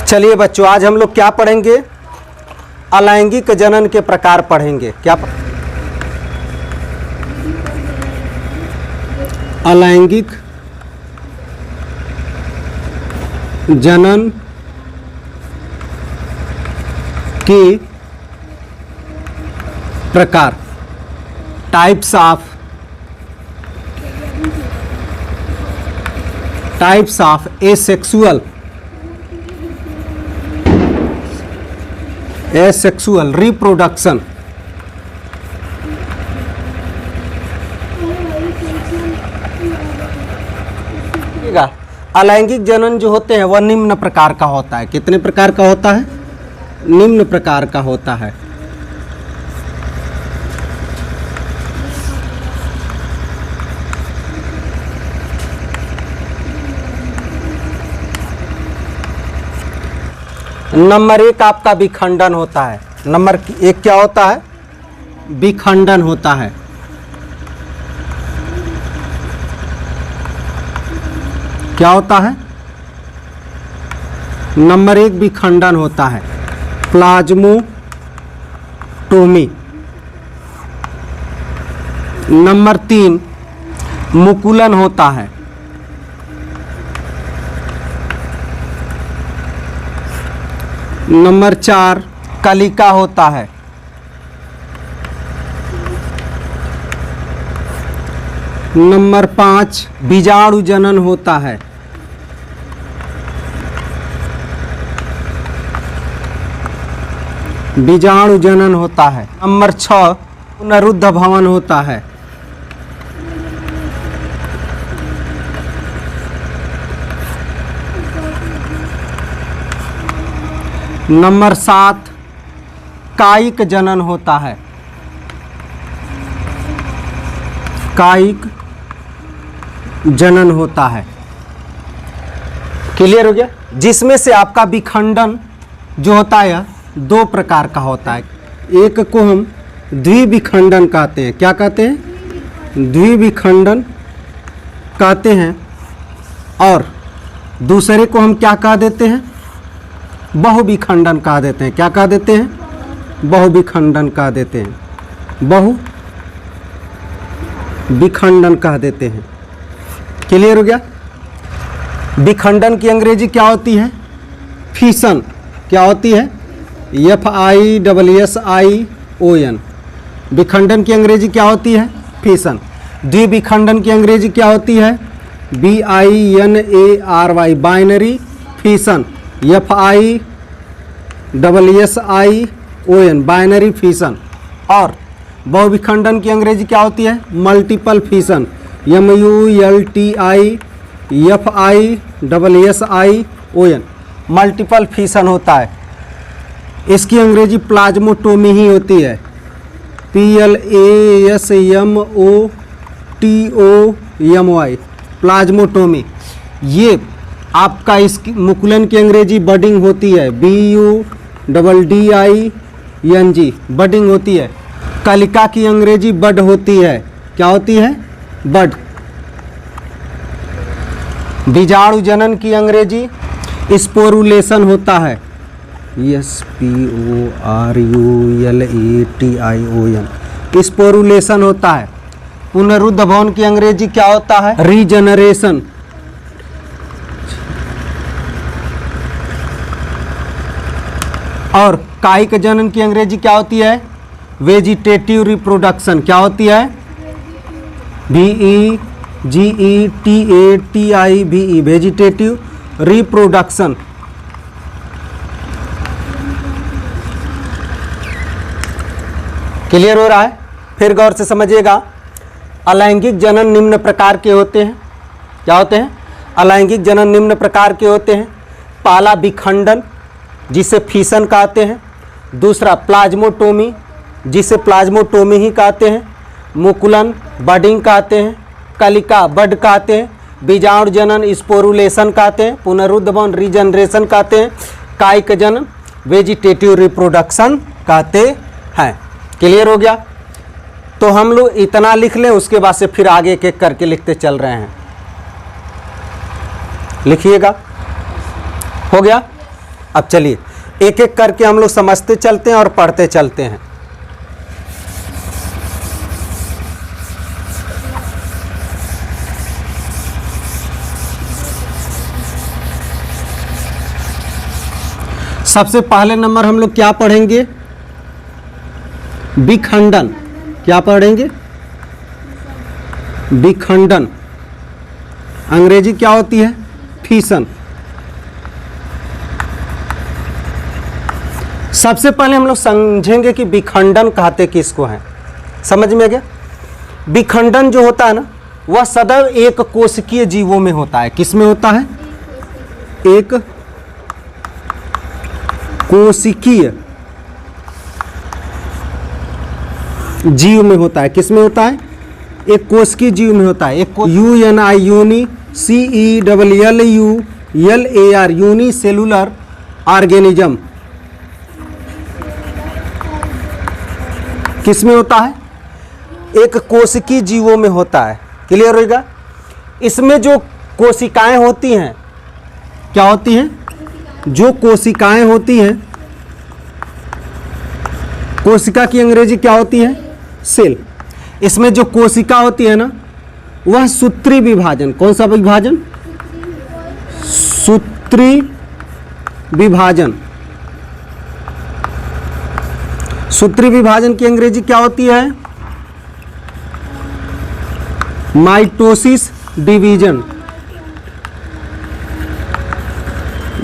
चलिए बच्चों, आज हम लोग क्या पढ़ेंगे? अलैंगिक जनन के प्रकार पढ़ेंगे। क्या अलैंगिक जनन के प्रकार, टाइप्स ऑफ एसेक्सुअल रिप्रोडक्शन। अलैंगिक जनन जो होते हैं वह निम्न प्रकार का होता है। कितने प्रकार का होता है? निम्न प्रकार का होता है। नंबर 1 आपका विखंडन होता है। नंबर 1 क्या होता है? विखंडन होता है। क्या होता है? नंबर 1 विखंडन होता है, प्लाज्मोटोमी। नंबर 3 मुकुलन होता है। नंबर 4 कलिका होता है। नंबर 5 बीजाणु जनन होता है। बीजाणु जनन होता है। नंबर 6 पुनरुद्ध भवन होता है। नंबर 7 कायिक जनन होता है। कायिक जनन होता है। क्लियर हो गया? जिसमें से आपका विखंडन जो होता है 2 प्रकार का होता है। एक को हम द्विविखंडन कहते हैं। क्या कहते हैं? द्विविखंडन कहते हैं। और दूसरे को हम क्या कह देते हैं? बहुविखंडन कह देते हैं। क्या कह देते हैं? बहुविखंडन कह देते हैं। बहुविखंडन कह देते हैं। क्लियर हो गया? विखंडन की अंग्रेजी क्या होती है? फिशन। क्या होती है? FISSION। विखंडन की अंग्रेजी क्या होती है? फिशन। द्विविखंडन की अंग्रेजी क्या होती है? BINARY। Binary fission. FISSION binary fission. और बहुविखंडन की अंग्रेजी क्या होती है? Multiple fission. MULTIFISSION multiple fission होता है। इसकी अंग्रेजी प्लाज्मोटोमी ही होती है। PLASMOTOMY plasmotomy. ये आपका इसकी मुकुलन की अंग्रेजी बडिंग होती है। BUDDING बडिंग होती है। कलिका की अंग्रेजी बड होती है। क्या होती है? बड। बीजाणु जनन की अंग्रेजी स्पोरुलेशन होता है। SPORULATION स्पोरुलेशन होता है। पुनरुद्ध भवन की अंग्रेजी क्या होता है? रीजनरेशन। और कायिक जनन की अंग्रेजी क्या होती है? Vegetative reproduction. क्या होती है? VEGETATIVE vegetative reproduction. क्लियर हो रहा है? फिर गौर से समझिएगा। अलैंगिक जनन निम्न प्रकार के होते हैं। क्या होते हैं? अलैंगिक जनन निम्न प्रकार के होते हैं। पहला विखंडन जिसे फिशन कहते हैं। दूसरा प्लाज्मोटोमी जिसे प्लाज्मोटोमी ही कहते हैं। मुकुलन बडिंग कहते हैं। कलिका बड कहते हैं। बीजाणु जनन स्पोरुलेशन कहते हैं। पुनरुद्ध भवन रीजनरेशन कहते हैं। कायिक जनन वेजिटेटिव रिप्रोडक्शन कहते हैं। क्लियर हो गया? तो हम लोग इतना लिख लें, उसके बाद से फिर आगे एक एक करके लिखते चल रहे हैं। लिखिएगा। हो गया? अब चलिए एक एक करके हम लोग समझते चलते हैं और पढ़ते चलते हैं। सबसे पहले नंबर हम लोग क्या पढ़ेंगे? विखंडन। क्या पढ़ेंगे? विखंडन। अंग्रेजी क्या होती है? फिशन। सबसे पहले हम लोग समझेंगे कि विखंडन कहते किसको हैं। समझ में आ गया? विखंडन जो होता है ना, वह सदैव एक कोशिकीय जीवों में होता है। किस में होता है? एक कोशिकीय जीव में होता है। किस में होता है? एक कोशिकीय जीव में होता है। एक UNI uni CELLULAR unicellular organism किस में होता है? एक कोशिकीय जीवों में होता है। क्लियर होगा? इसमें जो कोशिकाएं होती हैं, क्या होती हैं? जो कोशिकाएं होती हैं, कोशिका की अंग्रेजी क्या होती है? सेल। इसमें जो कोशिका होती है ना, वह सूत्री विभाजन। कौन सा विभाजन? सूत्री विभाजन। सूत्री विभाजन की अंग्रेजी क्या होती है? माइटोसिस डिवीजन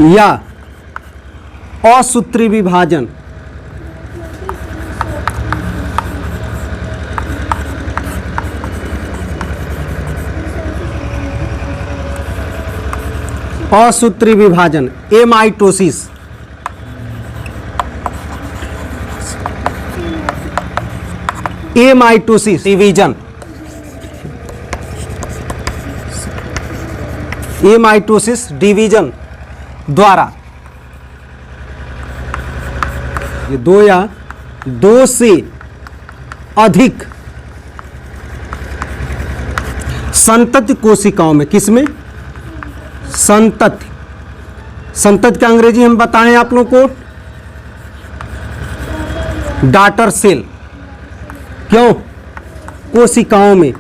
या असूत्री विभाजन। असूत्री विभाजन, amitosis. Amitosis division, amitosis division द्वारा ये दो या दो से अधिक संतति कोशिकाओं में, किसमें? संतति। संतति का अंग्रेजी हम बताएं आप लोगों को, डॉटर सेल। क्यों? कोशिकाओं में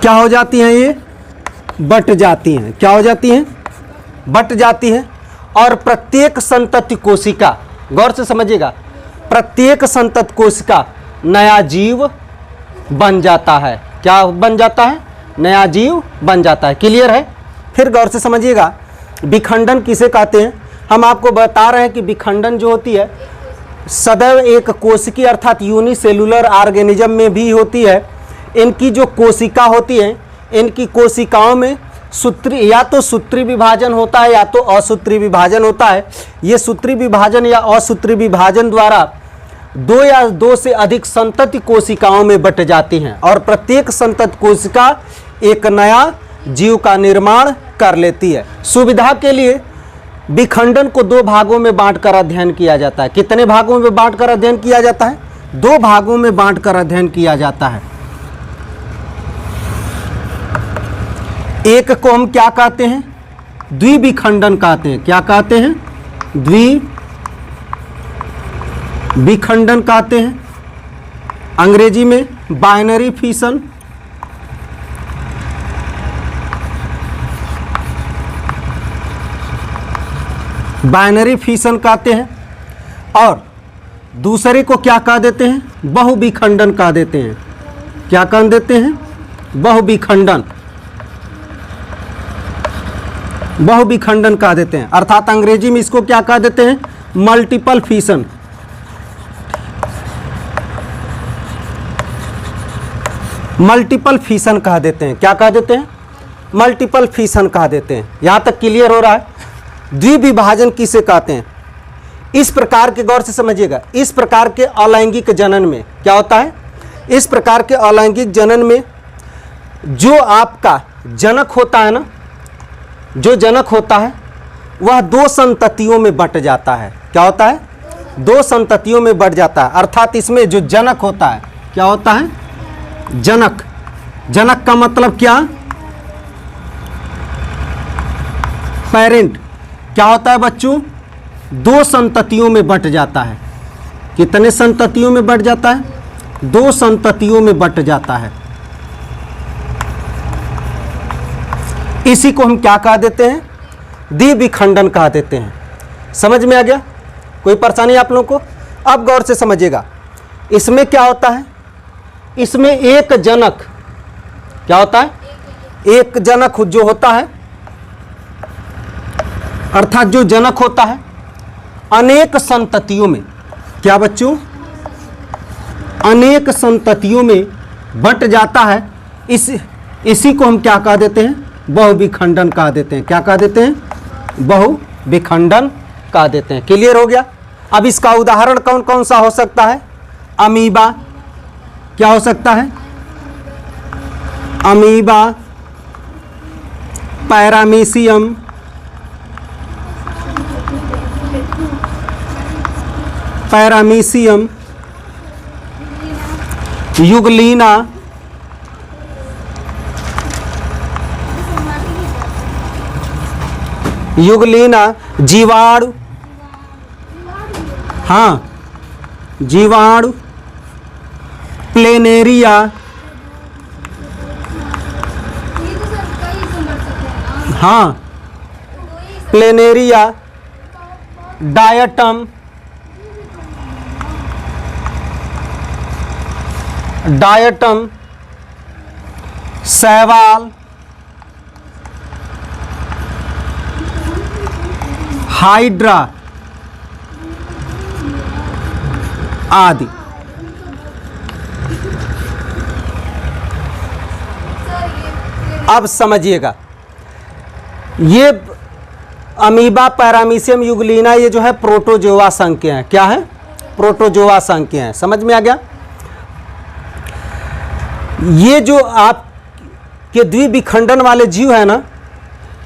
क्या हो जाती हैं? ये बट जाती हैं। क्या हो जाती हैं? बट जाती हैं। और प्रत्येक संतति कोशिका, गौर से समझिएगा, प्रत्येक संतति कोशिका नया जीव बन जाता है। क्या बन जाता है? नया जीव बन जाता है। क्लियर है? फिर गौर से समझिएगा, विखंडन किसे कहते हैं? हम आपको बता रहे हैं कि विखंडन जो होती है सदैव एक कोशिकीय अर्थात यूनिसेलुलर ऑर्गेनिज्म में भी होती है। इनकी जो कोशिका होती है, इनकी कोशिकाओं में सूत्री या तो सूत्री विभाजन होता है या तो असूत्री विभाजन होता है। ये सूत्री विभाजन या असूत्री विभाजन द्वारा दो या दो से अधिक संतति कोशिकाओं में बट जाती हैं और प्रत्येक संतति कोशिका एक नया जीव का निर्माण कर लेती है। सुविधा के लिए विखंडन को दो भागों में बांटकर अध्ययन किया जाता है। कितने भागों में बांटकर अध्ययन किया जाता है? दो भागों में बांटकर अध्ययन किया जाता है। एक को हम क्या कहते हैं? द्विविखंडन कहते हैं। क्या कहते हैं? द्विविखंडन कहते हैं। अंग्रेजी में बाइनरी फिशन। बाइनरी फिशन कहते हैं। और दूसरे को क्या कह देते हैं? बहुविखंडन कह देते हैं। क्या कह देते हैं? बहुविखंडन। बहुविखंडन कह देते हैं। अर्थात अंग्रेजी में इसको क्या कह देते हैं? Multiple fission. मल्टीपल फिशन कह देते हैं। क्या कह देते हैं? मल्टीपल फिशन कह देते हैं। यहां तक क्लियर हो रहा है? द्विविभाजन किसे कहते हैं? इस प्रकार के, गौर से समझिएगा, इस प्रकार के अलैंगिक जनन में क्या होता है? इस प्रकार के अलैंगिक जनन में जो आपका जनक होता है ना, जो जनक होता है वह दो संततियों में बट जाता है। क्या होता है? दो संततियों में बट जाता है। अर्थात इसमें जो जनक होता है, क्या होता है? जनक। जनक का मतलब क्या? पेरेंट क्या होता है बच्चों, 2 संततियों में बंट जाता है। कितने संततियों में बंट जाता है? 2 संततियों में बंट जाता है। इसी को हम क्या कह देते हैं? द्विविखंडन कह देते हैं। समझ में आ गया? कोई परेशानी आप लोगों को? अब गौर से समझिएगा, इसमें क्या होता है, इसमें एक जनक क्या होता है, एक जनक जो होता है, अर्थात जो जनक होता है अनेक संततियों में, क्या बच्चों, अनेक संततियों में बंट जाता है। इसी को हम क्या कह देते हैं? बहुविखंडन कह देते हैं। क्या कह देते हैं? बहुविखंडन कह देते हैं। क्लियर हो गया? अब इसका उदाहरण कौन कौन सा हो सकता है? अमीबा, क्या हो सकता है? Amoeba, paramecium, paramecium, euglena, euglena, जीवाणु, हाँ जीवाणु, प्लेनेरिया, हाँ प्लेनेरिया, डायटम, डायटम, शैवाल, हाइड्रा आदि। अब समझिएगा, ये अमीबा, पैरामीशियम, युगलीना, ये जो है प्रोटोजोआ संघ के हैं। क्या है? प्रोटोजोआ संघ के हैं। समझ में आ गया? ये जो आपके द्विविखंडन वाले जीव है ना,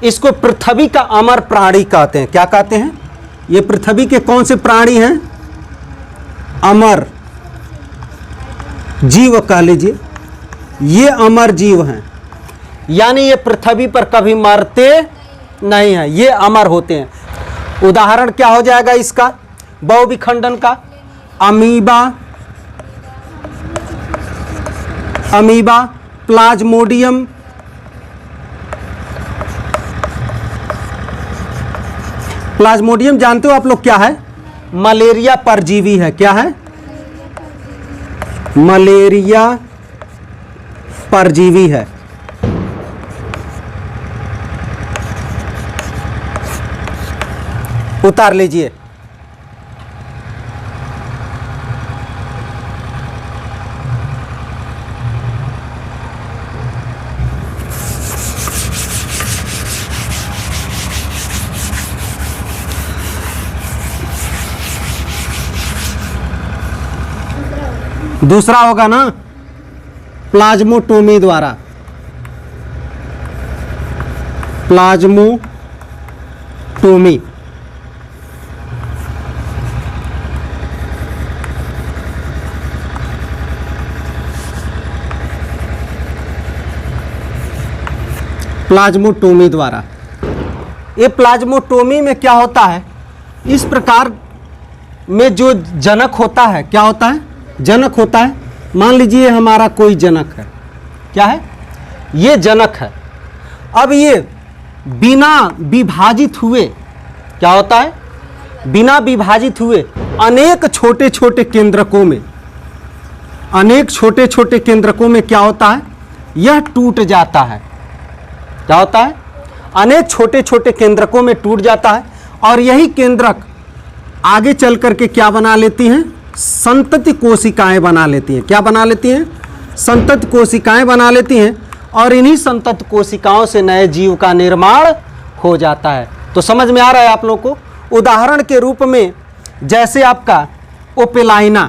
इसको पृथ्वी का अमर प्राणी कहते हैं। क्या कहते हैं? ये पृथ्वी के कौन से प्राणी हैं? अमर जीव कह लीजिए। ये अमर जीव हैं, यानी ये पृथ्वी पर कभी मरते नहीं हैं, ये अमर होते हैं। उदाहरण क्या हो जाएगा इसका, बहुविखंडन का? अमीबा, अमीबा, प्लाज्मोडियम, प्लाज्मोडियम जानते हो आप लोग क्या है? मलेरिया परजीवी है। क्या है? मलेरिया परजीवी है। उतार लीजिए। दूसरा होगा ना प्लाज्मोटोमी द्वारा, प्लाज्मोटोमी। प्लाज्मोटोमी द्वारा। ये प्लाज्मोटोमी में क्या होता है, इस प्रकार में जो जनक होता है, क्या होता है? जनक होता है। मान लीजिए हमारा कोई जनक है। क्या है? ये जनक है। अब ये बिना विभाजित हुए, क्या होता है? बिना विभाजित हुए अनेक छोटे छोटे केंद्रकों में, अनेक छोटे छोटे केंद्रकों में क्या होता है? यह टूट जाता है। क्या होता है? अनेक छोटे छोटे केंद्रकों में टूट जाता है, और यही केंद्रक आगे चल करके क्या बना लेती हैं? संतति कोशिकाएं बना लेती हैं। क्या बना लेती हैं? संतति कोशिकाएं बना लेती हैं, और इन्हीं संतति कोशिकाओं से नए जीव का निर्माण हो जाता है। तो समझ में आ रहा है आप लोग को? उदाहरण के रूप में जैसे आपका ओपेलाइना,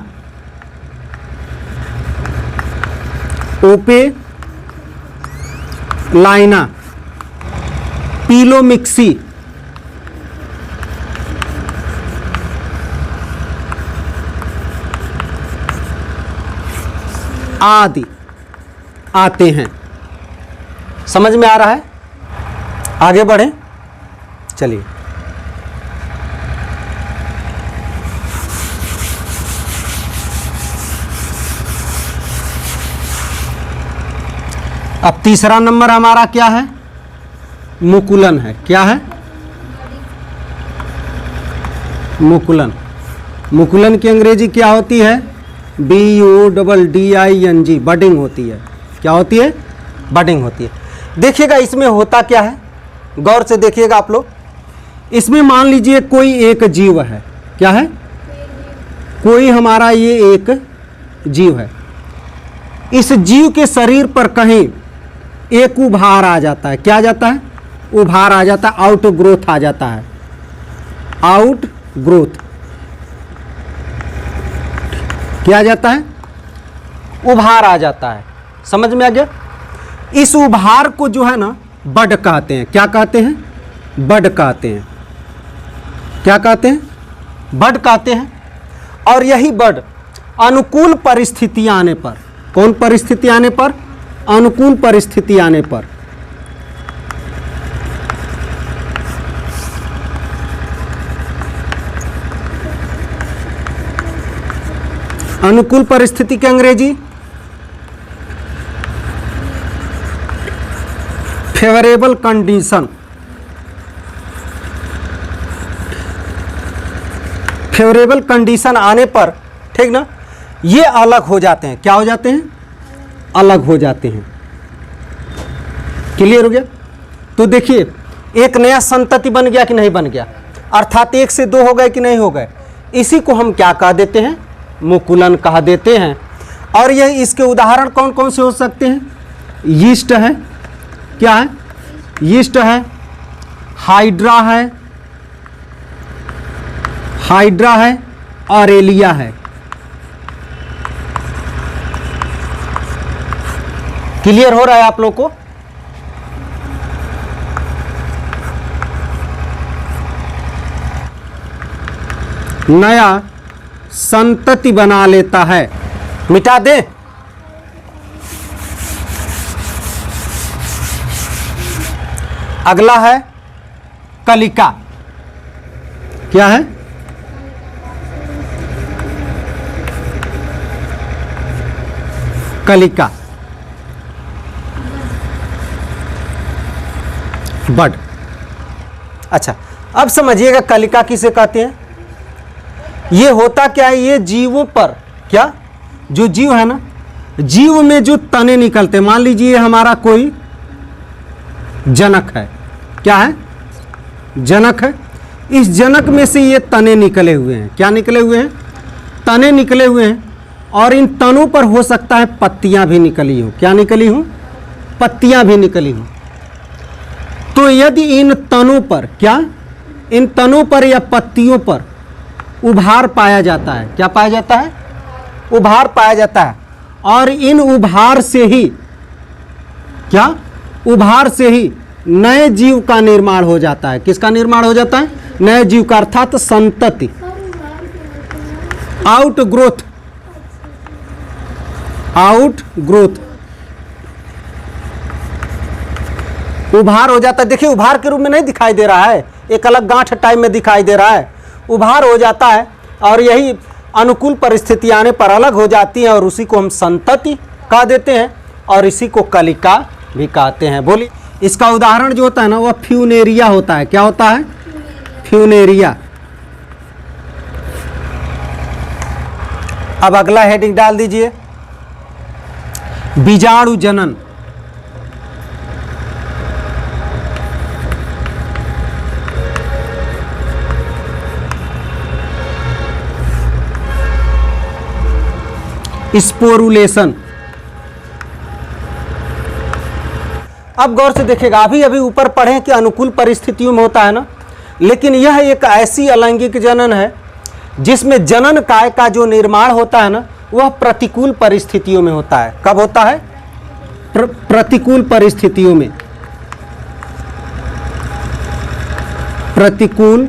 ओपेलाइना, पीलोमिक्सी, आदि आते हैं। समझ में आ रहा है? आगे बढ़ें। चलिए, अब तीसरा नंबर हमारा क्या है? मुकुलन है। क्या है? मुकुलन। मुकुलन की अंग्रेजी क्या होती है? BUDDING, बडिंग होती है। क्या होती है? बडिंग होती है। देखिएगा इसमें होता क्या है, गौर से देखिएगा आप लोग। इसमें मान लीजिए कोई एक जीव है। क्या है? कोई हमारा ये एक जीव है। इस जीव के शरीर पर कहीं एक उभार आ जाता है। क्या आ जाता है? उभार आ जाता है, आउट ग्रोथ आ जाता है, आउट ग्रोथ। क्या आ जाता है? उभार आ जाता है। समझ में आ गया? इस उभार को जो है ना बड कहते हैं। क्या कहते हैं? बड कहते हैं। क्या कहते हैं? बड कहते हैं। और यही बड अनुकूल परिस्थितियां आने पर, कौन परिस्थिति आने पर? अनुकूल परिस्थिति आने पर, अनुकूल परिस्थिति की अंग्रेजी फेवरेबल कंडीशन। फेवरेबल कंडीशन आने पर, ठीक ना, ये अलग हो जाते हैं। क्या हो जाते हैं? अलग हो जाते हैं। क्लियर हो गया? तो देखिए एक नया संतति बन गया कि नहीं बन गया, अर्थात एक से दो हो गए कि नहीं हो गए। इसी को हम क्या कह देते हैं? मुकुलन कह देते हैं। और यह इसके उदाहरण कौन कौन से हो सकते हैं? यीस्ट है। क्या है? यीस्ट है, हाइड्रा है, हाइड्रा है, ऑरेलिया है। क्लियर हो रहा है आप लोग को? नया संतति बना लेता है। मिटा दे। अगला है कलिका। क्या है? कलिका, बड। अच्छा, अब समझिएगा कलिका किसे कहते हैं। ये होता क्या है? ये जीवों पर, क्या, जो जीव है ना, जीव में जो तने निकलते, मान लीजिए हमारा कोई जनक है। क्या है? जनक है। इस जनक में से ये तने निकले हुए हैं। क्या निकले हुए हैं? तने निकले हुए हैं। और इन तनों पर हो सकता है पत्तियां भी निकली हो। क्या निकली हो? पत्तियां भी निकली हो। तो यदि इन तनों पर, क्या, इन तनों पर या पत्तियों पर उभार पाया जाता है। क्या पाया जाता है? उभार पाया जाता है। और इन उभार से ही, क्या, उभार से ही नए जीव का निर्माण हो जाता है। किसका निर्माण हो जाता है? नए जीव का, अर्थात संतति, आउट ग्रोथ, आउट ग्रोथ। उभार हो जाता है। देखिए उभार के रूप में नहीं दिखाई दे रहा है, एक अलग गांठ टाइप में दिखाई दे रहा है। उभार हो जाता है और यही अनुकूल परिस्थिति आने पर अलग हो जाती है और उसी को हम संतति कह देते हैं और इसी को कलिका भी कहते हैं। बोलिए, इसका उदाहरण जो होता है ना वह फ्यूनेरिया होता है। क्या होता है? फ्यूनेरिया। अब अगला हेडिंग डाल दीजिए, बीजाणु जनन। स्पोरुलेशन। अब गौर से देखिएगा, अभी अभी ऊपर पढ़े कि अनुकूल परिस्थितियों में होता है ना, लेकिन यह एक ऐसी अलैंगिक जनन है जिसमें जनन काय का जो निर्माण होता है ना वह प्रतिकूल परिस्थितियों में होता है। कब होता है? प्रतिकूल परिस्थितियों में। प्रतिकूल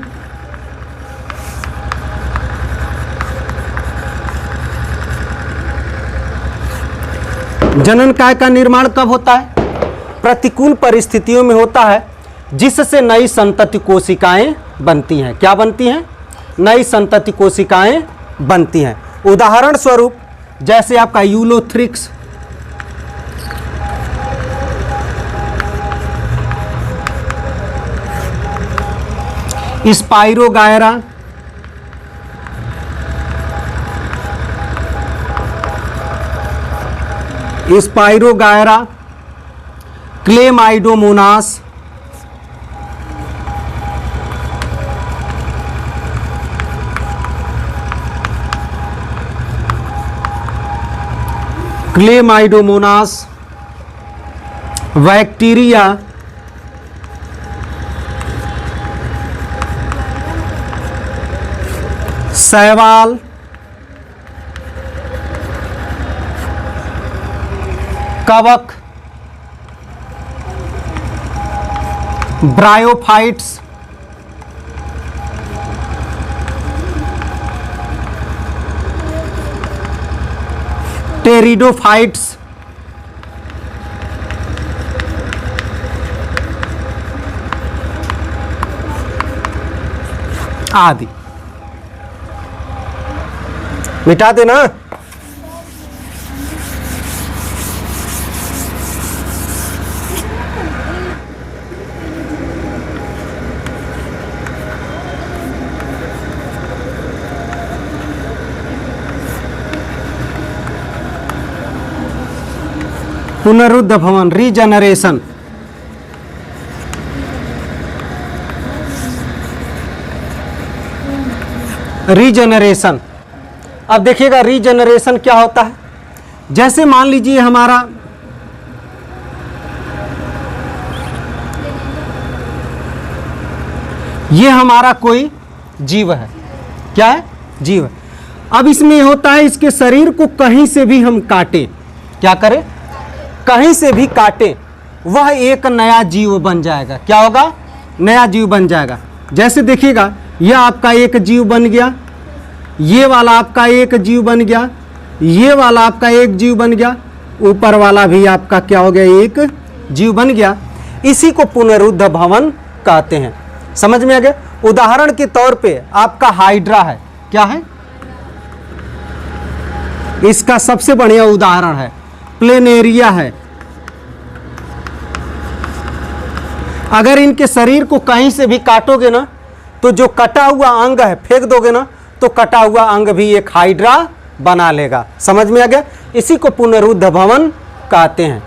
जनन काय का निर्माण कब होता है? प्रतिकूल परिस्थितियों में होता है। जिससे नई संतति कोशिकाएं बनती हैं। क्या बनती हैं? नई संतति कोशिकाएं बनती हैं। उदाहरण स्वरूप जैसे आपका Ulothrix, spirogyra, spirogyra, Chlamydomonas, Chlamydomonas, bacteria, शैवाल, कवक, ब्रायोफाइट्स, टेरिडोफाइट्स आदि। मिटा देना। पुनरुद्ध भवन, रीजनरेशन, रीजनरेशन। अब देखिएगा रीजनरेशन क्या होता है। जैसे मान लीजिए हमारा ये हमारा कोई जीव है। क्या है? जीव है। अब इसमें होता है इसके शरीर को कहीं से भी हम काटें, क्या करें? कहीं से भी काटें, वह एक नया जीव बन जाएगा। क्या होगा? नया जीव बन जाएगा। जैसे देखिएगा यह आपका एक जीव बन गया, ये वाला आपका एक जीव बन गया, ये वाला आपका एक जीव बन गया, ऊपर वाला भी आपका क्या हो गया? एक जीव बन गया। इसी को पुनरुद्ध भवन कहते हैं। समझ में आ गया? उदाहरण के तौर पे आपका हाइड्रा है। क्या है? इसका सबसे बढ़िया उदाहरण है। प्लेनेरिया है। अगर इनके शरीर को कहीं से भी काटोगे ना, तो जो कटा हुआ अंग है फेंक दोगे ना, तो कटा हुआ अंग भी एक हाइड्रा बना लेगा। समझ में आ गया? इसी को पुनरुद्ध भवन कहते हैं।